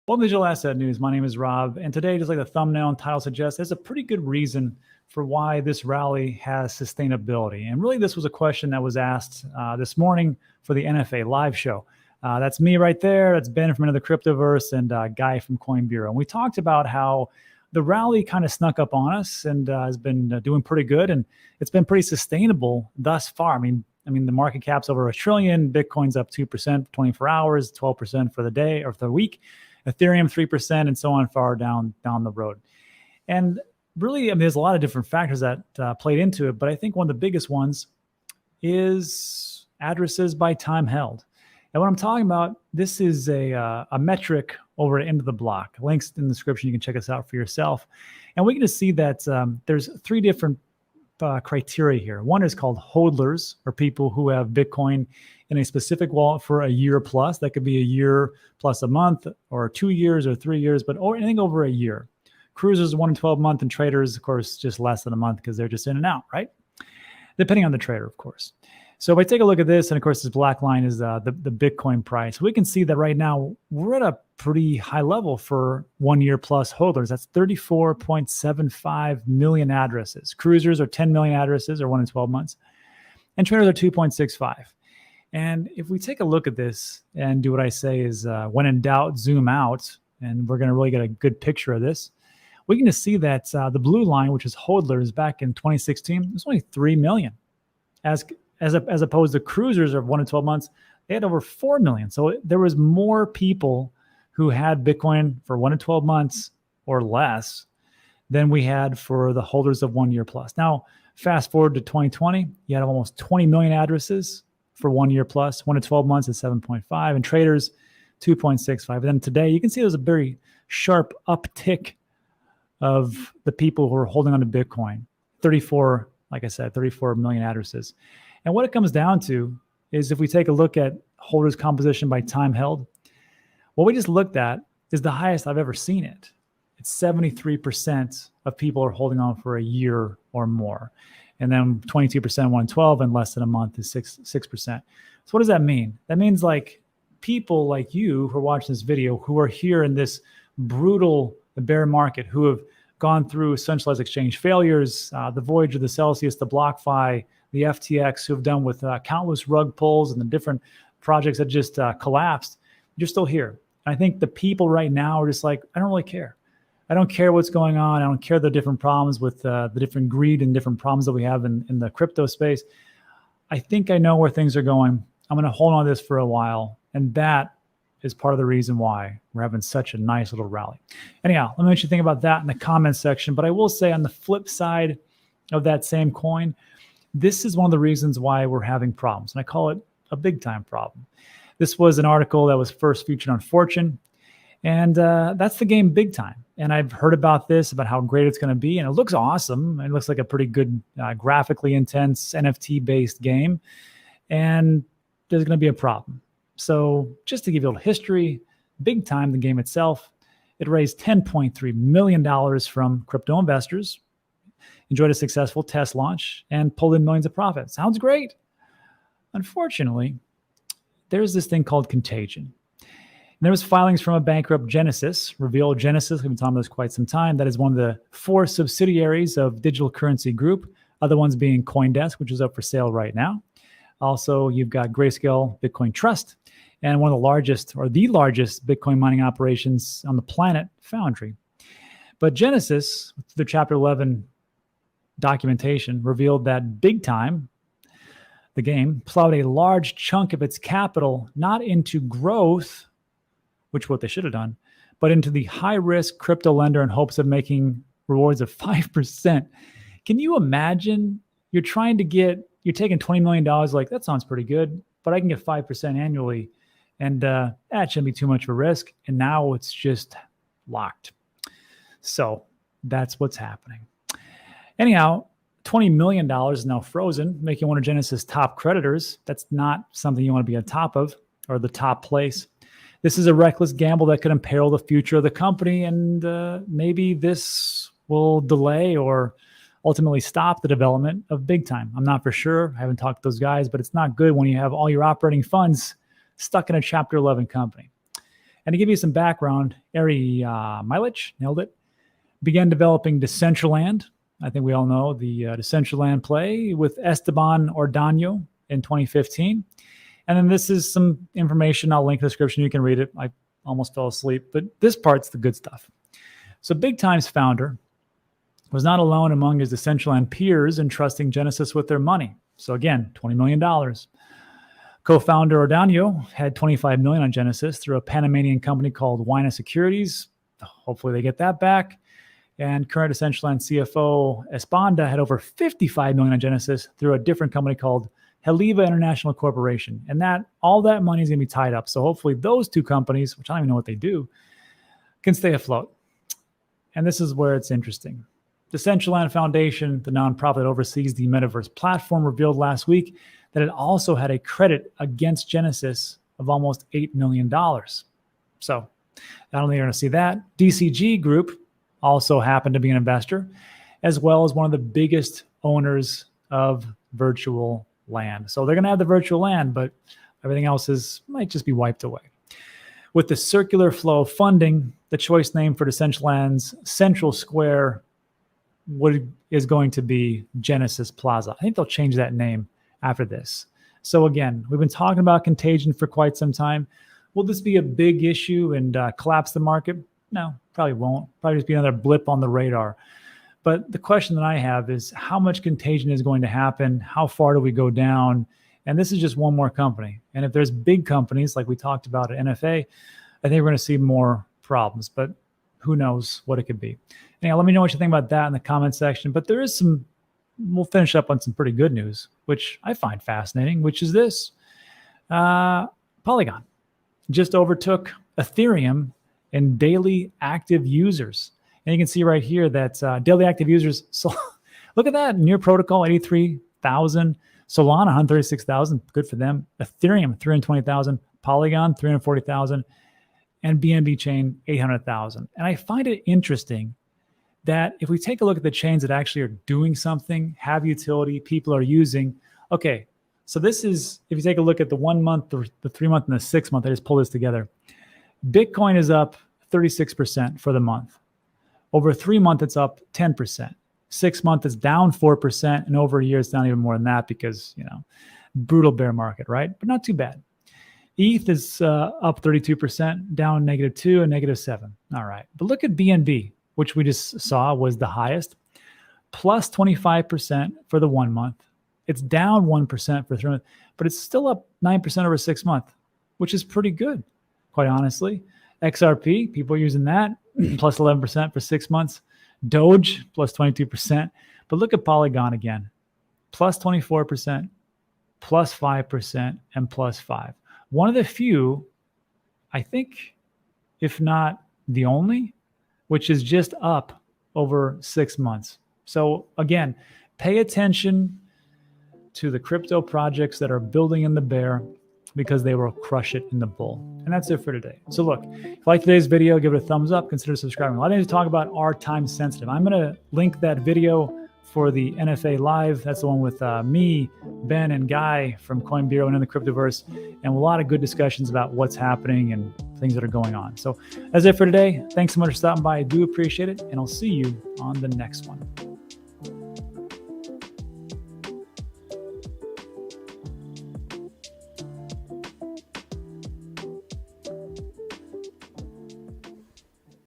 Welcome to Digital Asset News. My name is Rob, and today, just like the thumbnail and title suggests, there's a pretty good reason for why this rally has sustainability. And really, this was a question that was asked this morning for the NFA live show. That's me right there. That's Ben from Another Cryptoverse and Guy from Coin Bureau. And we talked about how the rally kind of snuck up on us and has been doing pretty good, and it's been pretty sustainable thus far. I mean, the market cap's over $1 trillion. Bitcoin's up 2% for 24 hours, 12% for the day or for the week. Ethereum 3%, and so on far down the road. And really, there's a lot of different factors that played into it, but I think one of the biggest ones is addresses by time held. And what I'm talking about, this is a metric over at End of the Block. Links in the description. You can check us out for yourself. And we can just see that there's three different criteria here. One is called hodlers, or people who have Bitcoin in a specific wallet for a year plus. That could be a year plus a month, or 2 years, or 3 years, or anything over a year. Cruisers 1 to 12 month, and traders, of course, just less than a month because they're just in and out, right? Depending on the trader, of course. So if I take a look at this, and of course, this black line is the Bitcoin price. We can see that right now we're at a pretty high level for 1 year plus holders. That's 34.75 million addresses. Cruisers are 10 million addresses, or 1 in 12 months. And traders are 2.65. And if we take a look at this and do what I say is when in doubt, zoom out, and we're going to really get a good picture of this, we can just see that the blue line, which is hodlers back in 2016, it was only 3 million. As opposed to cruisers of 1 to 12 months, they had over 4 million. So there was more people who had Bitcoin for 1 to 12 months or less than we had for the holders of 1 year plus. Now, fast forward to 2020, you had almost 20 million addresses for 1 year plus. 1 to 12 months is 7.5, and traders 2.65. And then today, you can see there's a very sharp uptick of the people who are holding on to Bitcoin. 34, like I said, 34 million addresses. And what it comes down to is, if we take a look at holders composition by time held, what we just looked at is the highest I've ever seen it. It's 73% of people are holding on for a year or more. And then 22% 1 in 12, and less than a month is 6%. So what does that mean? That means like people like you who are watching this video, who are here in this brutal bear market, who have gone through centralized exchange failures, the Voyager, the Celsius, the BlockFi, the FTX, who have done with countless rug pulls and the different projects that just collapsed. You're still here. And I think the people right now are just like, I don't really care. I don't care what's going on. I don't care the different problems with the different greed and different problems that we have in the crypto space. I think I know where things are going. I'm going to hold on to this for a while. And that is part of the reason why we're having such a nice little rally. Anyhow, let me know what you think about that in the comments section. But I will say, on the flip side of that same coin, this is one of the reasons why we're having problems. And I call it a big time problem. This was an article that was first featured on Fortune. And that's the game Big Time. And I've heard about this, about how great it's going to be. And it looks awesome. It looks like a pretty good, graphically intense, NFT-based game. And there's going to be a problem. So just to give you a little history, Big Time, the game itself, it raised $10.3 million from crypto investors, enjoyed a successful test launch, and pulled in millions of profit. Sounds great. Unfortunately, there's this thing called contagion. And there was filings from a bankrupt Genesis, Reveal Genesis. We've been talking about this quite some time. That is one of the 4 subsidiaries of Digital Currency Group. Other ones being CoinDesk, which is up for sale right now. Also, you've got Grayscale Bitcoin Trust, and one of the largest, or the largest, Bitcoin mining operations on the planet, Foundry. But Genesis, through Chapter 11 documentation, revealed that Big Time, the game, plowed a large chunk of its capital not into growth, which is what they should have done, but into the high-risk crypto lender in hopes of making rewards of 5%. Can you imagine? You're taking $20 million, like, that sounds pretty good, but I can get 5% annually, and that shouldn't be too much of a risk. And now it's just locked. So that's what's happening. Anyhow, $20 million is now frozen, making one of Genesis' top creditors. That's not something you want to be on top of, or the top place. This is a reckless gamble that could imperil the future of the company, and maybe this will delay or ultimately stop the development of Big Time. I'm not for sure. I haven't talked to those guys, but it's not good when you have all your operating funds stuck in a Chapter 11 company. And to give you some background, Ari Milich, nailed it, began developing Decentraland. I think we all know the Decentraland play with Esteban Ordano in 2015. And then this is some information. I'll link in the description. You can read it. I almost fell asleep, but this part's the good stuff. So Big Time's founder was not alone among his Decentraland peers in trusting Genesis with their money. So again, $20 million. Co-founder Ordano had $25 million on Genesis through a Panamanian company called Wina Securities. Hopefully they get that back. And current Decentraland CFO Esponda had over $55 million on Genesis through a different company called Heliva International Corporation. And all that money is going to be tied up. So hopefully those two companies, which I don't even know what they do, can stay afloat. And this is where it's interesting. Decentraland Foundation, the nonprofit that oversees the Metaverse platform, revealed last week that it also had a credit against Genesis of almost $8 million. So not only are you going to see that, DCG Group also happened to be an investor, as well as one of the biggest owners of virtual land. So they're going to have the virtual land, but everything else might just be wiped away. With the circular flow of funding, the choice name for Decentraland's Central Square is going to be Genesis Plaza. I think they'll change that name after this. So again, we've been talking about contagion for quite some time. Will this be a big issue and collapse the market? No, probably won't. Probably just be another blip on the radar. But the question that I have is how much contagion is going to happen? How far do we go down? And this is just one more company. And if there's big companies like we talked about at NFA, I think we're going to see more problems. But who knows what it could be. Anyhow, let me know what you think about that in the comment section. But there is we'll finish up on some pretty good news, which I find fascinating, which is this. Polygon just overtook Ethereum in daily active users. And you can see right here that daily active users, so look at that, near protocol, 83,000, Solana, 136,000, good for them. Ethereum, 320,000, Polygon, 340,000, and BNB chain, 800,000. And I find it interesting that if we take a look at the chains that actually are doing something, have utility, people are using, okay, so this is, if you take a look at the 1 month, the 3 month, and the 6 month, I just pull this together. Bitcoin is up 36% for the month. Over 3 months, it's up 10%. 6 months, it's down 4%. And over a year, it's down even more than that because, brutal bear market, right? But not too bad. ETH is up 32%, down -2 and -7. All right. But look at BNB, which we just saw was the highest, plus 25% for the 1 month. It's down 1% for 3 months, but it's still up 9% over 6 months, which is pretty good, quite honestly. XRP, people are using that, plus 11% for 6 months. Doge, plus 22%. But look at Polygon again, plus 24%, plus 5%, and plus 5%. One of the few, I think, if not the only, which is just up over 6 months. So again, pay attention to the crypto projects that are building in the bear because they will crush it in the bull. And that's it for today. So look, if you like today's video, give it a thumbs up, consider subscribing. A lot of things to talk about are time sensitive. I'm going to link that video for the NFA Live. That's the one with me, Ben, and Guy from Coin Bureau and in the Cryptoverse, and a lot of good discussions about what's happening and things that are going on. So that's it for today. Thanks so much for stopping by. I do appreciate it, and I'll see you on the next one.